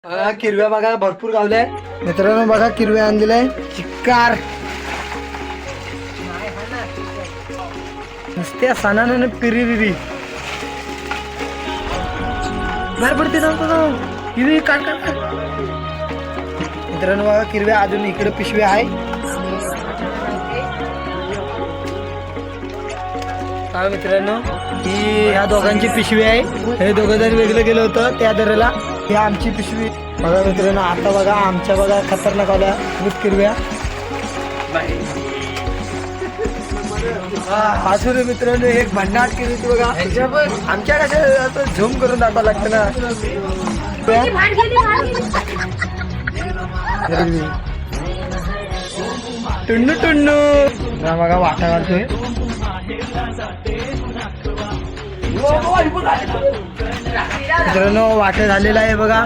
किरव्या बघा भरपूर गावल्या मित्रांनो. बघा किरव्या आणलेल्या आहे. चिक्कार नुसत्या सणानं पिरी बाहेर पडते किरवी काढ. मित्रांनो बघा किरव्या अजून इकडे पिशव्या आहे. हा मित्रांनो ही ह्या दोघांची पिशवी आहे. हे दोघं जण वेगळं गेलं होतं त्या दराला. ही आमची पिशवी बघा मित्रांनो. आता बघा आमच्या बघा खतरनाक आल्या किरव्या. असू रे मित्रांनो एक भन्नाट केली होती बघा. आमच्या कसं झूम करून दाखवावं लागतं ना. टुन्नू टुन्नू बघा वाटा घालतोय. मित्रांनो वाटा झालेला आहे बघा.